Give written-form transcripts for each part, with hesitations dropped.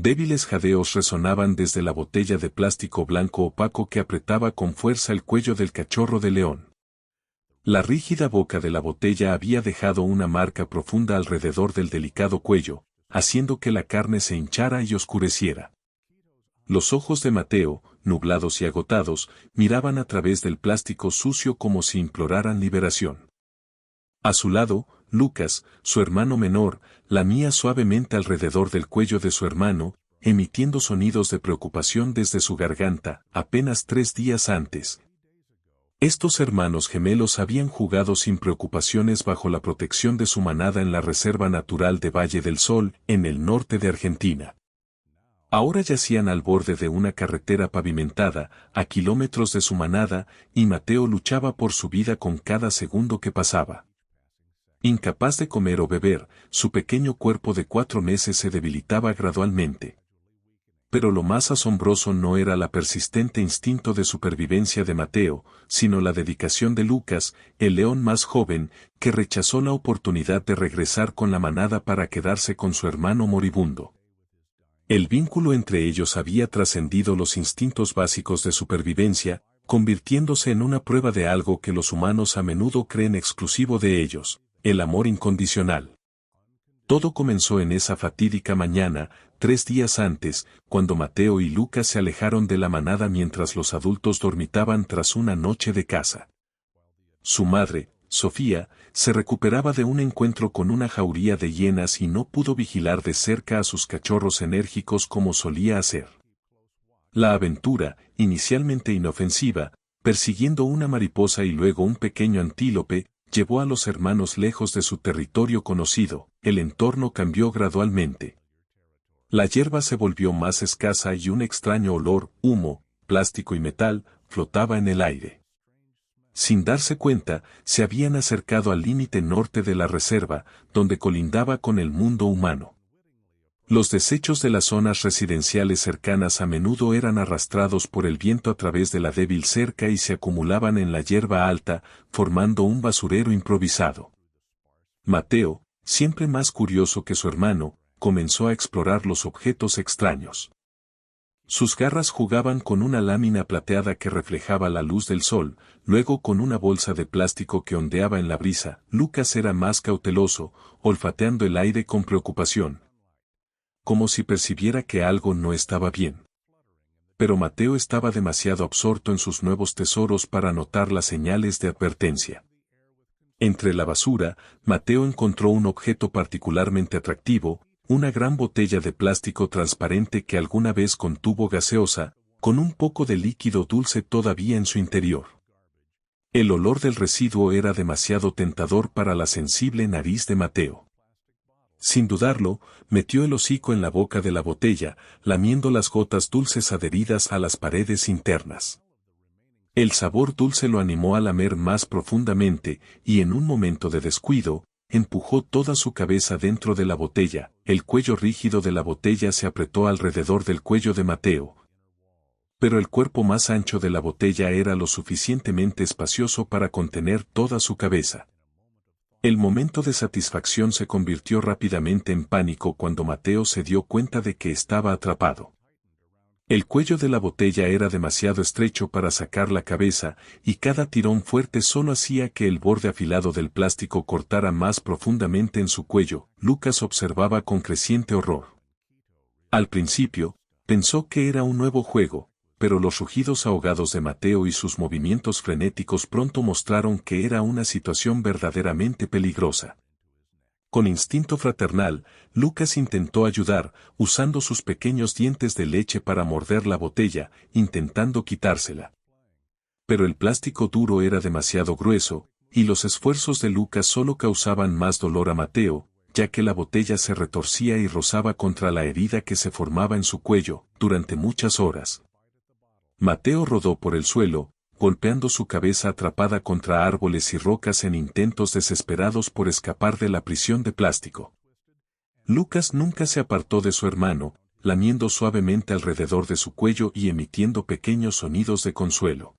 Débiles jadeos resonaban desde la botella de plástico blanco opaco que apretaba con fuerza el cuello del cachorro de león. La rígida boca de la botella había dejado una marca profunda alrededor del delicado cuello, haciendo que la carne se hinchara y oscureciera. Los ojos de Mateo, nublados y agotados, miraban a través del plástico sucio como si imploraran liberación. A su lado, Lucas, su hermano menor, lamía suavemente alrededor del cuello de su hermano, emitiendo sonidos de preocupación desde su garganta, apenas 3 días antes. Estos hermanos gemelos habían jugado sin preocupaciones bajo la protección de su manada en la Reserva Natural de Valle del Sol, en el norte de Argentina. Ahora yacían al borde de una carretera pavimentada, a kilómetros de su manada, y Mateo luchaba por su vida con cada segundo que pasaba. Incapaz de comer o beber, su pequeño cuerpo de 4 meses se debilitaba gradualmente. Pero lo más asombroso no era la persistente instinto de supervivencia de Mateo, sino la dedicación de Lucas, el león más joven, que rechazó la oportunidad de regresar con la manada para quedarse con su hermano moribundo. El vínculo entre ellos había trascendido los instintos básicos de supervivencia, convirtiéndose en una prueba de algo que los humanos a menudo creen exclusivo de ellos, el amor incondicional. Todo comenzó en esa fatídica mañana, 3 días antes, cuando Mateo y Lucas se alejaron de la manada mientras los adultos dormitaban tras una noche de caza. Su madre, Sofía, se recuperaba de un encuentro con una jauría de hienas y no pudo vigilar de cerca a sus cachorros enérgicos como solía hacer. La aventura, inicialmente inofensiva, persiguiendo una mariposa y luego un pequeño antílope, llevó a los hermanos lejos de su territorio conocido. El entorno cambió gradualmente. La hierba se volvió más escasa y un extraño olor, humo, plástico y metal, flotaba en el aire. Sin darse cuenta, se habían acercado al límite norte de la reserva, donde colindaba con el mundo humano. Los desechos de las zonas residenciales cercanas a menudo eran arrastrados por el viento a través de la débil cerca y se acumulaban en la hierba alta, formando un basurero improvisado. Mateo, siempre más curioso que su hermano, comenzó a explorar los objetos extraños. Sus garras jugaban con una lámina plateada que reflejaba la luz del sol, luego con una bolsa de plástico que ondeaba en la brisa. Lucas era más cauteloso, olfateando el aire con preocupación, como si percibiera que algo no estaba bien. Pero Mateo estaba demasiado absorto en sus nuevos tesoros para notar las señales de advertencia. Entre la basura, Mateo encontró un objeto particularmente atractivo, una gran botella de plástico transparente que alguna vez contuvo gaseosa, con un poco de líquido dulce todavía en su interior. El olor del residuo era demasiado tentador para la sensible nariz de Mateo. Sin dudarlo, metió el hocico en la boca de la botella, lamiendo las gotas dulces adheridas a las paredes internas. El sabor dulce lo animó a lamer más profundamente, y en un momento de descuido, empujó toda su cabeza dentro de la botella. El cuello rígido de la botella se apretó alrededor del cuello de Mateo. Pero el cuerpo más ancho de la botella era lo suficientemente espacioso para contener toda su cabeza. El momento de satisfacción se convirtió rápidamente en pánico cuando Mateo se dio cuenta de que estaba atrapado. El cuello de la botella era demasiado estrecho para sacar la cabeza, y cada tirón fuerte solo hacía que el borde afilado del plástico cortara más profundamente en su cuello. Lucas observaba con creciente horror. Al principio, pensó que era un nuevo juego, pero los rugidos ahogados de Mateo y sus movimientos frenéticos pronto mostraron que era una situación verdaderamente peligrosa. Con instinto fraternal, Lucas intentó ayudar, usando sus pequeños dientes de leche para morder la botella, intentando quitársela. Pero el plástico duro era demasiado grueso, y los esfuerzos de Lucas solo causaban más dolor a Mateo, ya que la botella se retorcía y rozaba contra la herida que se formaba en su cuello, durante muchas horas. Mateo rodó por el suelo, golpeando su cabeza atrapada contra árboles y rocas en intentos desesperados por escapar de la prisión de plástico. Lucas nunca se apartó de su hermano, lamiendo suavemente alrededor de su cuello y emitiendo pequeños sonidos de consuelo.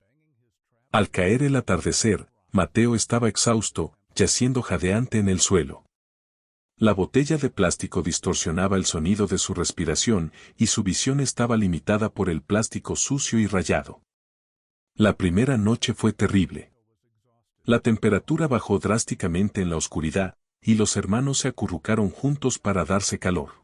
Al caer el atardecer, Mateo estaba exhausto, yaciendo jadeante en el suelo. La botella de plástico distorsionaba el sonido de su respiración y su visión estaba limitada por el plástico sucio y rayado. La primera noche fue terrible. La temperatura bajó drásticamente en la oscuridad, y los hermanos se acurrucaron juntos para darse calor.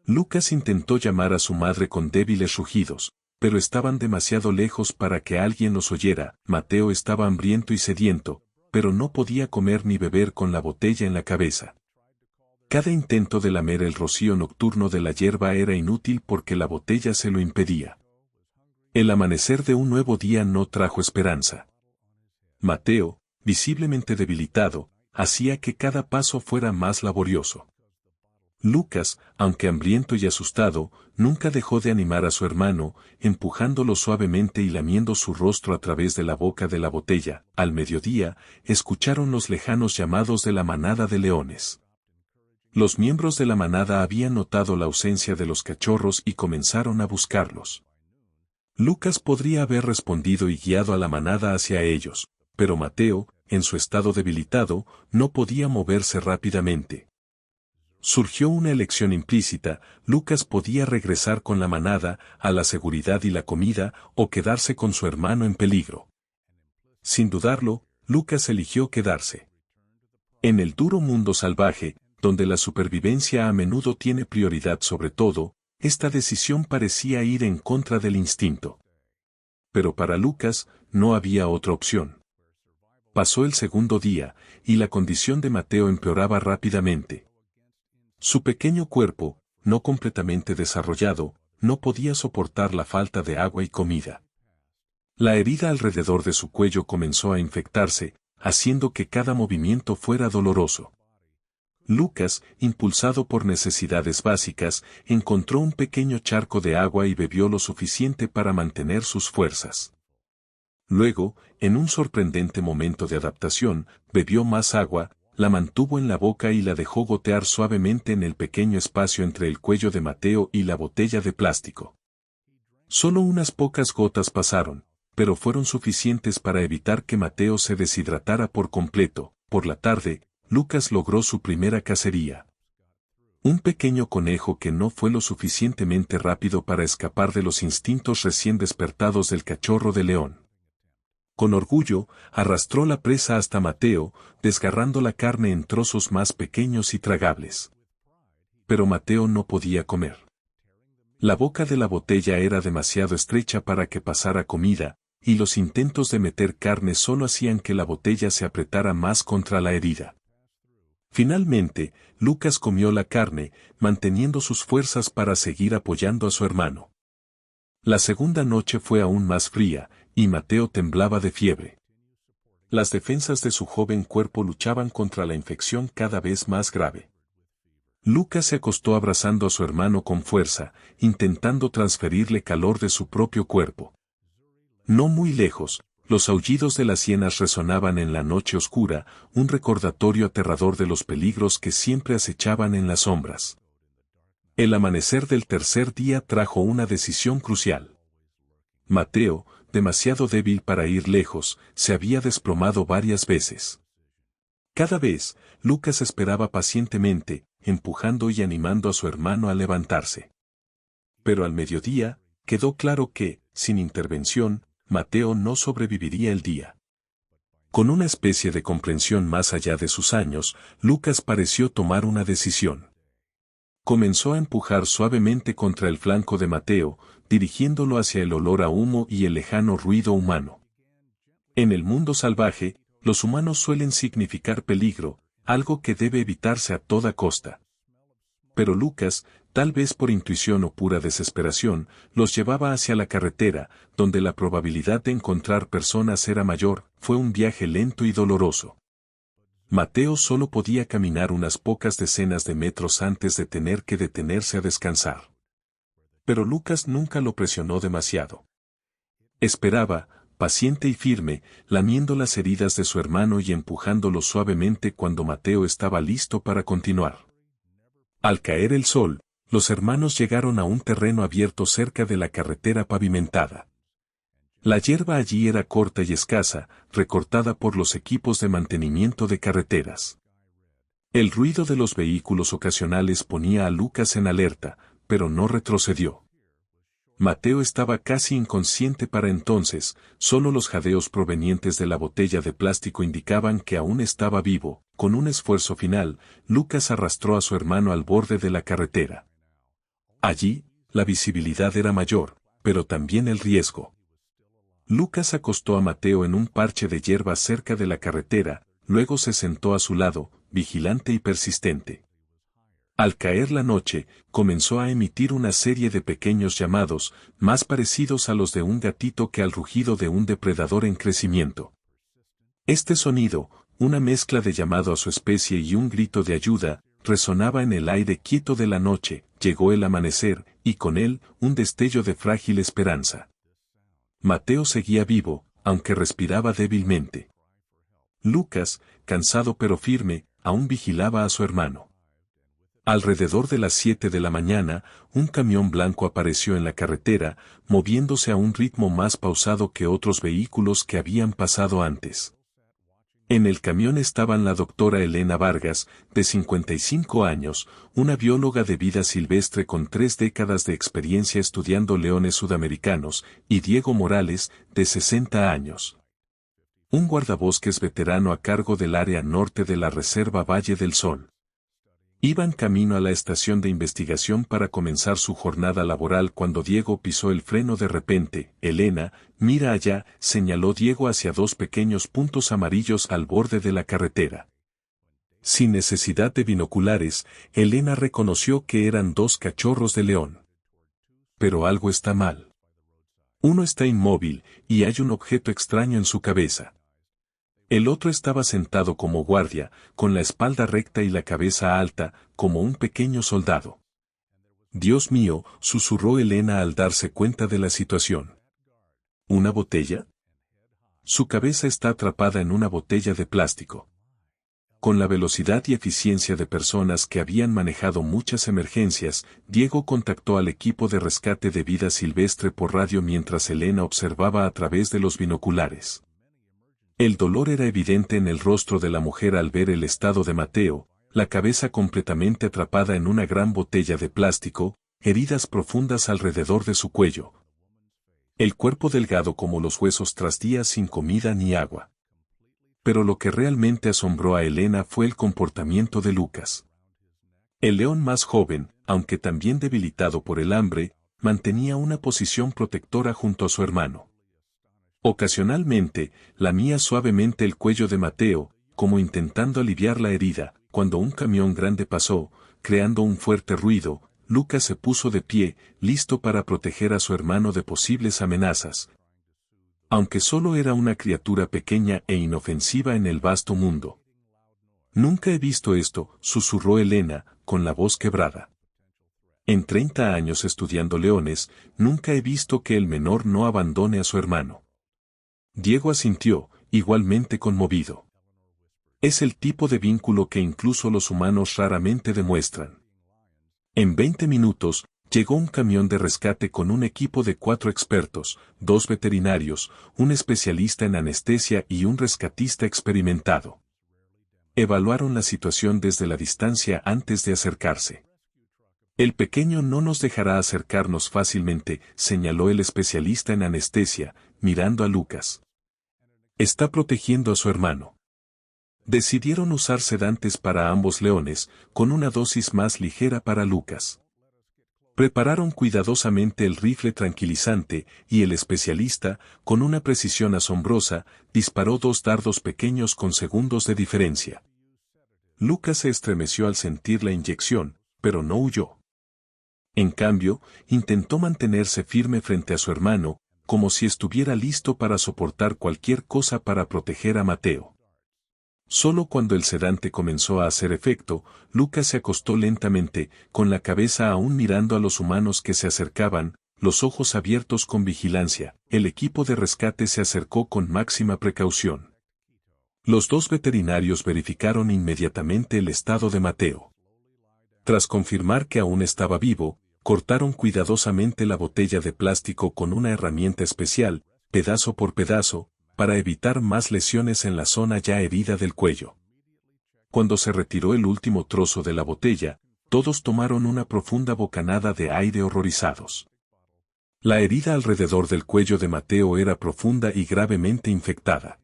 Lucas intentó llamar a su madre con débiles rugidos, pero estaban demasiado lejos para que alguien los oyera. Mateo estaba hambriento y sediento, pero no podía comer ni beber con la botella en la cabeza. Cada intento de lamer el rocío nocturno de la hierba era inútil porque la botella se lo impedía. El amanecer de un nuevo día no trajo esperanza. Mateo, visiblemente debilitado, hacía que cada paso fuera más laborioso. Lucas, aunque hambriento y asustado, nunca dejó de animar a su hermano, empujándolo suavemente y lamiendo su rostro a través de la boca de la botella. Al mediodía, escucharon los lejanos llamados de la manada de leones. Los miembros de la manada habían notado la ausencia de los cachorros y comenzaron a buscarlos. Lucas podría haber respondido y guiado a la manada hacia ellos, pero Mateo, en su estado debilitado, no podía moverse rápidamente. Surgió una elección implícita: Lucas podía regresar con la manada, a la seguridad y la comida, o quedarse con su hermano en peligro. Sin dudarlo, Lucas eligió quedarse. En el duro mundo salvaje, donde la supervivencia a menudo tiene prioridad sobre todo, esta decisión parecía ir en contra del instinto. Pero para Lucas, no había otra opción. Pasó el segundo día, y la condición de Mateo empeoraba rápidamente. Su pequeño cuerpo, no completamente desarrollado, no podía soportar la falta de agua y comida. La herida alrededor de su cuello comenzó a infectarse, haciendo que cada movimiento fuera doloroso. Lucas, impulsado por necesidades básicas, encontró un pequeño charco de agua y bebió lo suficiente para mantener sus fuerzas. Luego, en un sorprendente momento de adaptación, bebió más agua, la mantuvo en la boca y la dejó gotear suavemente en el pequeño espacio entre el cuello de Mateo y la botella de plástico. Solo unas pocas gotas pasaron, pero fueron suficientes para evitar que Mateo se deshidratara por completo. Por la tarde, Lucas logró su primera cacería. Un pequeño conejo que no fue lo suficientemente rápido para escapar de los instintos recién despertados del cachorro de león. Con orgullo, arrastró la presa hasta Mateo, desgarrando la carne en trozos más pequeños y tragables. Pero Mateo no podía comer. La boca de la botella era demasiado estrecha para que pasara comida, y los intentos de meter carne solo hacían que la botella se apretara más contra la herida. Finalmente, Lucas comió la carne, manteniendo sus fuerzas para seguir apoyando a su hermano. La segunda noche fue aún más fría, y Mateo temblaba de fiebre. Las defensas de su joven cuerpo luchaban contra la infección cada vez más grave. Lucas se acostó abrazando a su hermano con fuerza, intentando transferirle calor de su propio cuerpo. No muy lejos, los aullidos de las hienas resonaban en la noche oscura, un recordatorio aterrador de los peligros que siempre acechaban en las sombras. El amanecer del tercer día trajo una decisión crucial. Mateo, demasiado débil para ir lejos, se había desplomado varias veces. Cada vez, Lucas esperaba pacientemente, empujando y animando a su hermano a levantarse. Pero al mediodía, quedó claro que, sin intervención, Mateo no sobreviviría el día. Con una especie de comprensión más allá de sus años, Lucas pareció tomar una decisión. Comenzó a empujar suavemente contra el flanco de Mateo, dirigiéndolo hacia el olor a humo y el lejano ruido humano. En el mundo salvaje, los humanos suelen significar peligro, algo que debe evitarse a toda costa. Pero Lucas, tal vez por intuición o pura desesperación, los llevaba hacia la carretera, donde la probabilidad de encontrar personas era mayor. Fue un viaje lento y doloroso. Mateo solo podía caminar unas pocas decenas de metros antes de tener que detenerse a descansar. Pero Lucas nunca lo presionó demasiado. Esperaba, paciente y firme, lamiendo las heridas de su hermano y empujándolo suavemente cuando Mateo estaba listo para continuar. Al caer el sol, los hermanos llegaron a un terreno abierto cerca de la carretera pavimentada. La hierba allí era corta y escasa, recortada por los equipos de mantenimiento de carreteras. El ruido de los vehículos ocasionales ponía a Lucas en alerta, pero no retrocedió. Mateo estaba casi inconsciente para entonces, solo los jadeos provenientes de la botella de plástico indicaban que aún estaba vivo. Con un esfuerzo final, Lucas arrastró a su hermano al borde de la carretera. Allí, la visibilidad era mayor, pero también el riesgo. Lucas acostó a Mateo en un parche de hierba cerca de la carretera, luego se sentó a su lado, vigilante y persistente. Al caer la noche, comenzó a emitir una serie de pequeños llamados, más parecidos a los de un gatito que al rugido de un depredador en crecimiento. Este sonido, una mezcla de llamado a su especie y un grito de ayuda, resonaba en el aire quieto de la noche. Llegó el amanecer, y con él, un destello de frágil esperanza. Mateo seguía vivo, aunque respiraba débilmente. Lucas, cansado pero firme, aún vigilaba a su hermano. Alrededor de las 7 de la mañana, un camión blanco apareció en la carretera, moviéndose a un ritmo más pausado que otros vehículos que habían pasado antes. En el camión estaban la doctora Elena Vargas, de 55 años, una bióloga de vida silvestre con 3 décadas de experiencia estudiando leones sudamericanos, y Diego Morales, de 60 años. Un guardabosques veterano a cargo del área norte de la Reserva Valle del Sol. Iban camino a la estación de investigación para comenzar su jornada laboral cuando Diego pisó el freno de repente. Elena, mira allá, señaló Diego hacia 2 pequeños puntos amarillos al borde de la carretera. Sin necesidad de binoculares, Elena reconoció que eran 2 cachorros de león. Pero algo está mal. Uno está inmóvil, y hay un objeto extraño en su cabeza. El otro estaba sentado como guardia, con la espalda recta y la cabeza alta, como un pequeño soldado. Dios mío, susurró Elena al darse cuenta de la situación. ¿Una botella? Su cabeza está atrapada en una botella de plástico. Con la velocidad y eficiencia de personas que habían manejado muchas emergencias, Diego contactó al equipo de rescate de vida silvestre por radio mientras Elena observaba a través de los binoculares. El dolor era evidente en el rostro de la mujer al ver el estado de Mateo, la cabeza completamente atrapada en una gran botella de plástico, heridas profundas alrededor de su cuello. El cuerpo delgado como los huesos tras días sin comida ni agua. Pero lo que realmente asombró a Elena fue el comportamiento de Lucas. El león más joven, aunque también debilitado por el hambre, mantenía una posición protectora junto a su hermano. Ocasionalmente, lamía suavemente el cuello de Mateo, como intentando aliviar la herida. Cuando un camión grande pasó, creando un fuerte ruido, Lucas se puso de pie, listo para proteger a su hermano de posibles amenazas. Aunque solo era una criatura pequeña e inofensiva en el vasto mundo. Nunca he visto esto, susurró Elena, con la voz quebrada. En 30 años estudiando leones, nunca he visto que el menor no abandone a su hermano. Diego asintió, igualmente conmovido. Es el tipo de vínculo que incluso los humanos raramente demuestran. En 20 minutos, llegó un camión de rescate con un equipo de 4 expertos, 2 veterinarios, un especialista en anestesia y un rescatista experimentado. Evaluaron la situación desde la distancia antes de acercarse. El pequeño no nos dejará acercarnos fácilmente, señaló el especialista en anestesia, mirando a Lucas. Está protegiendo a su hermano. Decidieron usar sedantes para ambos leones, con una dosis más ligera para Lucas. Prepararon cuidadosamente el rifle tranquilizante, y el especialista, con una precisión asombrosa, disparó 2 dardos pequeños con segundos de diferencia. Lucas se estremeció al sentir la inyección, pero no huyó. En cambio, intentó mantenerse firme frente a su hermano, como si estuviera listo para soportar cualquier cosa para proteger a Mateo. Solo cuando el sedante comenzó a hacer efecto, Lucas se acostó lentamente, con la cabeza aún mirando a los humanos que se acercaban, los ojos abiertos con vigilancia. El equipo de rescate se acercó con máxima precaución. Los 2 veterinarios verificaron inmediatamente el estado de Mateo. Tras confirmar que aún estaba vivo, cortaron cuidadosamente la botella de plástico con una herramienta especial, pedazo por pedazo, para evitar más lesiones en la zona ya herida del cuello. Cuando se retiró el último trozo de la botella, todos tomaron una profunda bocanada de aire horrorizados. La herida alrededor del cuello de Mateo era profunda y gravemente infectada.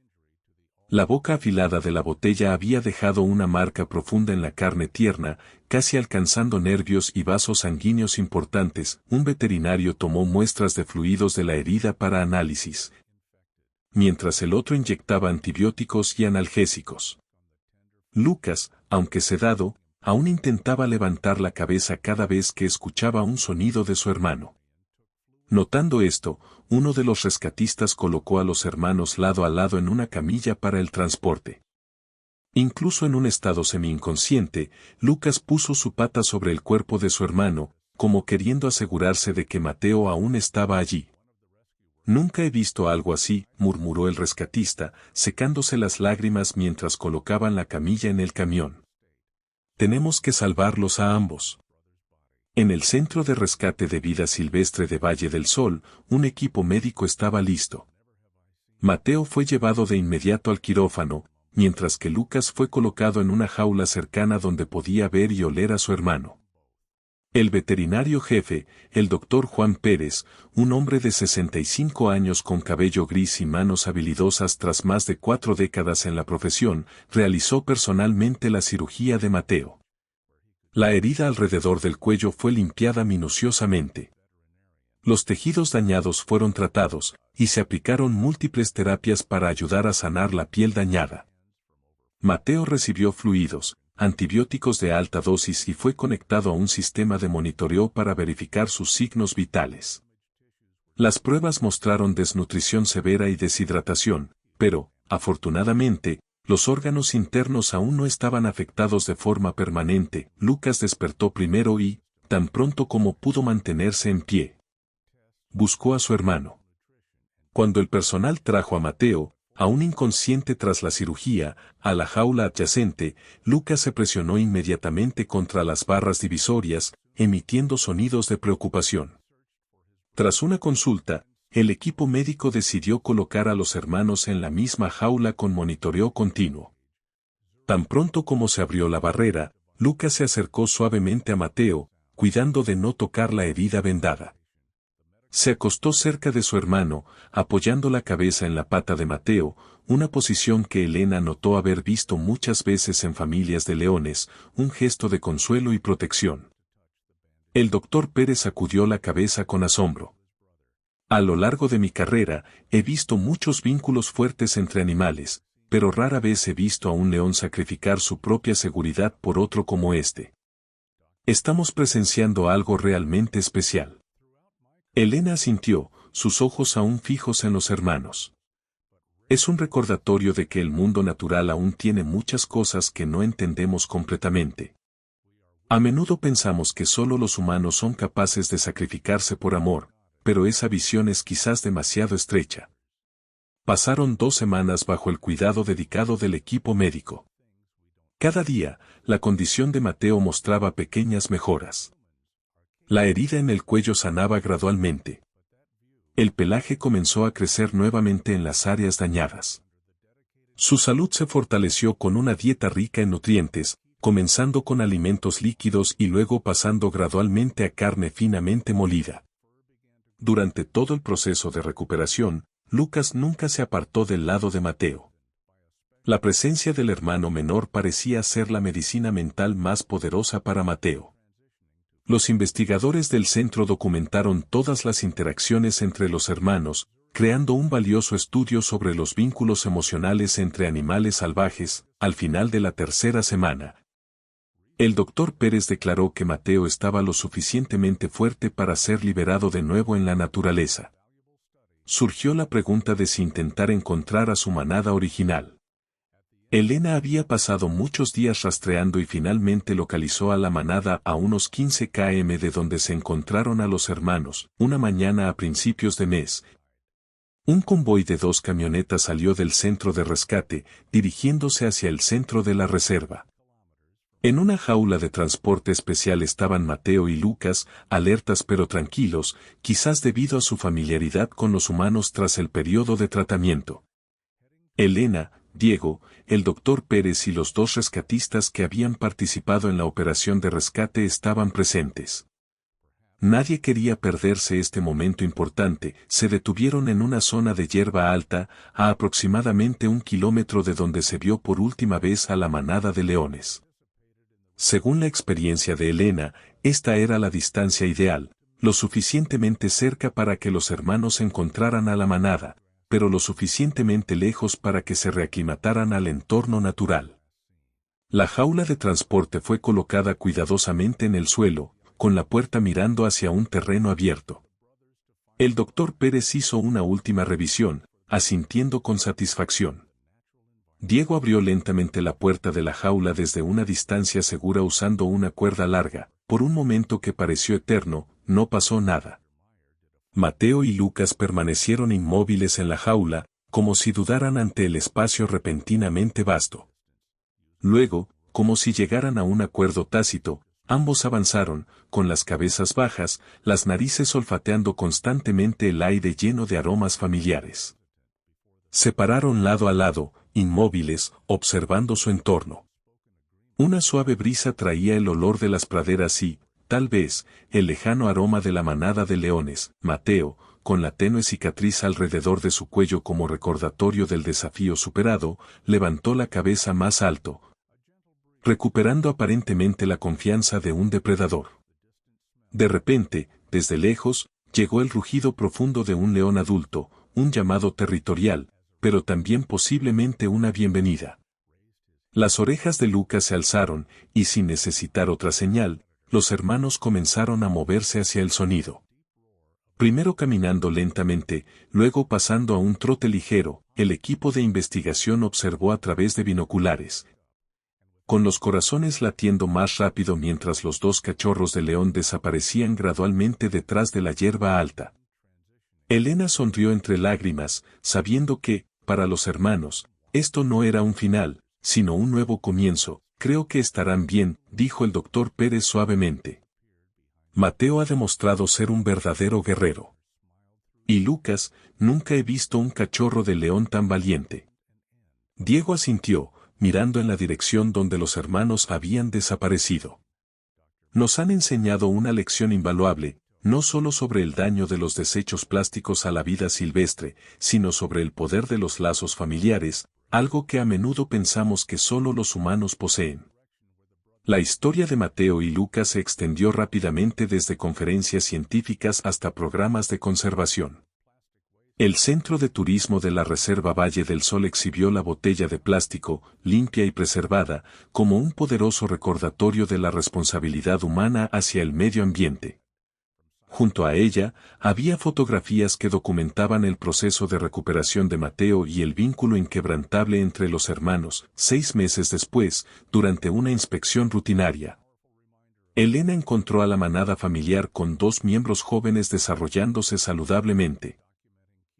La boca afilada de la botella había dejado una marca profunda en la carne tierna, casi alcanzando nervios y vasos sanguíneos importantes. Un veterinario tomó muestras de fluidos de la herida para análisis, mientras el otro inyectaba antibióticos y analgésicos. Lucas, aunque sedado, aún intentaba levantar la cabeza cada vez que escuchaba un sonido de su hermano. Notando esto, uno de los rescatistas colocó a los hermanos lado a lado en una camilla para el transporte. Incluso en un estado semi-inconsciente, Lucas puso su pata sobre el cuerpo de su hermano, como queriendo asegurarse de que Mateo aún estaba allí. «Nunca he visto algo así», murmuró el rescatista, secándose las lágrimas mientras colocaban la camilla en el camión. «Tenemos que salvarlos a ambos». En el Centro de Rescate de Vida Silvestre de Valle del Sol, un equipo médico estaba listo. Mateo fue llevado de inmediato al quirófano, mientras que Lucas fue colocado en una jaula cercana donde podía ver y oler a su hermano. El veterinario jefe, el doctor Juan Pérez, un hombre de 65 años con cabello gris y manos habilidosas tras más de 4 décadas en la profesión, realizó personalmente la cirugía de Mateo. La herida alrededor del cuello fue limpiada minuciosamente. Los tejidos dañados fueron tratados, y se aplicaron múltiples terapias para ayudar a sanar la piel dañada. Mateo recibió fluidos, antibióticos de alta dosis y fue conectado a un sistema de monitoreo para verificar sus signos vitales. Las pruebas mostraron desnutrición severa y deshidratación, pero, afortunadamente, los órganos internos aún no estaban afectados de forma permanente. Lucas despertó primero y, tan pronto como pudo mantenerse en pie, buscó a su hermano. Cuando el personal trajo a Mateo, aún inconsciente tras la cirugía, a la jaula adyacente, Lucas se presionó inmediatamente contra las barras divisorias, emitiendo sonidos de preocupación. Tras una consulta, el equipo médico decidió colocar a los hermanos en la misma jaula con monitoreo continuo. Tan pronto como se abrió la barrera, Lucas se acercó suavemente a Mateo, cuidando de no tocar la herida vendada. Se acostó cerca de su hermano, apoyando la cabeza en la pata de Mateo, una posición que Elena notó haber visto muchas veces en familias de leones, un gesto de consuelo y protección. El doctor Pérez sacudió la cabeza con asombro. A lo largo de mi carrera, he visto muchos vínculos fuertes entre animales, pero rara vez he visto a un león sacrificar su propia seguridad por otro como este. Estamos presenciando algo realmente especial. Elena asintió, sus ojos aún fijos en los hermanos. Es un recordatorio de que el mundo natural aún tiene muchas cosas que no entendemos completamente. A menudo pensamos que solo los humanos son capaces de sacrificarse por amor, pero esa visión es quizás demasiado estrecha. Pasaron 2 semanas bajo el cuidado dedicado del equipo médico. Cada día, la condición de Mateo mostraba pequeñas mejoras. La herida en el cuello sanaba gradualmente. El pelaje comenzó a crecer nuevamente en las áreas dañadas. Su salud se fortaleció con una dieta rica en nutrientes, comenzando con alimentos líquidos y luego pasando gradualmente a carne finamente molida. Durante todo el proceso de recuperación, Lucas nunca se apartó del lado de Mateo. La presencia del hermano menor parecía ser la medicina mental más poderosa para Mateo. Los investigadores del centro documentaron todas las interacciones entre los hermanos, creando un valioso estudio sobre los vínculos emocionales entre animales salvajes. Al final de la 3ª semana, el doctor Pérez declaró que Mateo estaba lo suficientemente fuerte para ser liberado de nuevo en la naturaleza. Surgió la pregunta de si intentar encontrar a su manada original. Elena había pasado muchos días rastreando y finalmente localizó a la manada a unos 15 km de donde se encontraron a los hermanos. Una mañana a principios de mes, un convoy de 2 camionetas salió del centro de rescate, dirigiéndose hacia el centro de la reserva. En una jaula de transporte especial estaban Mateo y Lucas, alertas pero tranquilos, quizás debido a su familiaridad con los humanos tras el periodo de tratamiento. Elena, Diego, el doctor Pérez y los dos rescatistas que habían participado en la operación de rescate estaban presentes. Nadie quería perderse este momento importante. Se detuvieron en una zona de hierba alta, a aproximadamente 1 kilómetro de donde se vio por última vez a la manada de leones. Según la experiencia de Elena, esta era la distancia ideal, lo suficientemente cerca para que los hermanos encontraran a la manada, pero lo suficientemente lejos para que se reaclimataran al entorno natural. La jaula de transporte fue colocada cuidadosamente en el suelo, con la puerta mirando hacia un terreno abierto. El doctor Pérez hizo una última revisión, asintiendo con satisfacción. Diego abrió lentamente la puerta de la jaula desde una distancia segura usando una cuerda larga. Por un momento que pareció eterno, no pasó nada. Mateo y Lucas permanecieron inmóviles en la jaula, como si dudaran ante el espacio repentinamente vasto. Luego, como si llegaran a un acuerdo tácito, ambos avanzaron, con las cabezas bajas, las narices olfateando constantemente el aire lleno de aromas familiares. Se pararon lado a lado, inmóviles, observando su entorno. Una suave brisa traía el olor de las praderas y, tal vez, el lejano aroma de la manada de leones. Mateo, con la tenue cicatriz alrededor de su cuello como recordatorio del desafío superado, levantó la cabeza más alto, recuperando aparentemente la confianza de un depredador. De repente, desde lejos, llegó el rugido profundo de un león adulto, un llamado territorial, pero también posiblemente una bienvenida. Las orejas de Lucas se alzaron, y sin necesitar otra señal, los hermanos comenzaron a moverse hacia el sonido. Primero caminando lentamente, luego pasando a un trote ligero, el equipo de investigación observó a través de binoculares, con los corazones latiendo más rápido mientras los dos cachorros de león desaparecían gradualmente detrás de la hierba alta. Elena sonrió entre lágrimas, sabiendo que, para los hermanos, esto no era un final, sino un nuevo comienzo. Creo que estarán bien, dijo el doctor Pérez suavemente. Mateo ha demostrado ser un verdadero guerrero. Y Lucas, nunca he visto un cachorro de león tan valiente. Diego asintió, mirando en la dirección donde los hermanos habían desaparecido. Nos han enseñado una lección invaluable, no solo sobre el daño de los desechos plásticos a la vida silvestre, sino sobre el poder de los lazos familiares, algo que a menudo pensamos que solo los humanos poseen. La historia de Mateo y Lucas se extendió rápidamente desde conferencias científicas hasta programas de conservación. El Centro de Turismo de la Reserva Valle del Sol exhibió la botella de plástico, limpia y preservada, como un poderoso recordatorio de la responsabilidad humana hacia el medio ambiente. Junto a ella, había fotografías que documentaban el proceso de recuperación de Mateo y el vínculo inquebrantable entre los hermanos. 6 meses después, durante una inspección rutinaria, Elena encontró a la manada familiar con 2 miembros jóvenes desarrollándose saludablemente.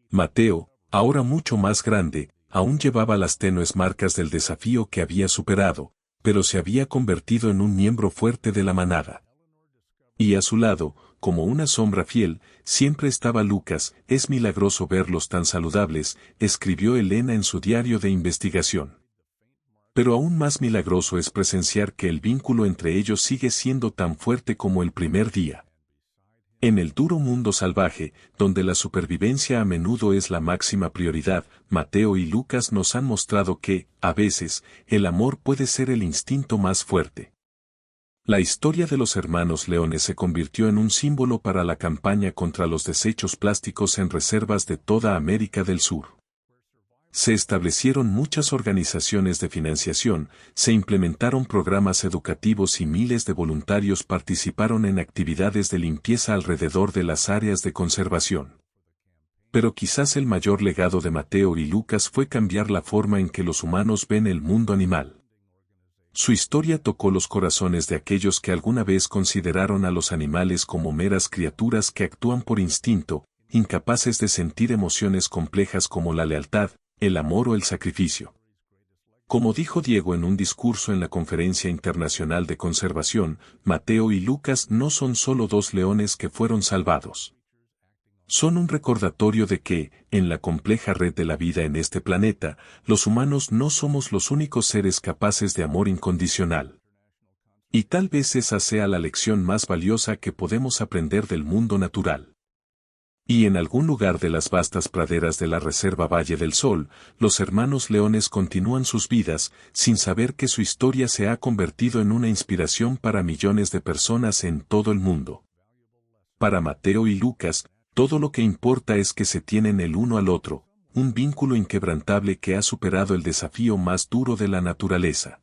Mateo, ahora mucho más grande, aún llevaba las tenues marcas del desafío que había superado, pero se había convertido en un miembro fuerte de la manada. Y a su lado, como una sombra fiel, siempre estaba Lucas. Es milagroso verlos tan saludables, escribió Elena en su diario de investigación. Pero aún más milagroso es presenciar que el vínculo entre ellos sigue siendo tan fuerte como el primer día. En el duro mundo salvaje, donde la supervivencia a menudo es la máxima prioridad, Mateo y Lucas nos han mostrado que, a veces, el amor puede ser el instinto más fuerte. La historia de los hermanos leones se convirtió en un símbolo para la campaña contra los desechos plásticos en reservas de toda América del Sur. Se establecieron muchas organizaciones de financiación, se implementaron programas educativos y miles de voluntarios participaron en actividades de limpieza alrededor de las áreas de conservación. Pero quizás el mayor legado de Mateo y Lucas fue cambiar la forma en que los humanos ven el mundo animal. Su historia tocó los corazones de aquellos que alguna vez consideraron a los animales como meras criaturas que actúan por instinto, incapaces de sentir emociones complejas como la lealtad, el amor o el sacrificio. Como dijo Diego en un discurso en la Conferencia Internacional de Conservación, Mateo y Lucas no son solo 2 leones que fueron salvados. Son un recordatorio de que, en la compleja red de la vida en este planeta, los humanos no somos los únicos seres capaces de amor incondicional. Y tal vez esa sea la lección más valiosa que podemos aprender del mundo natural. Y en algún lugar de las vastas praderas de la Reserva Valle del Sol, los hermanos leones continúan sus vidas, sin saber que su historia se ha convertido en una inspiración para millones de personas en todo el mundo. Para Mateo y Lucas, todo lo que importa es que se tienen el uno al otro, un vínculo inquebrantable que ha superado el desafío más duro de la naturaleza.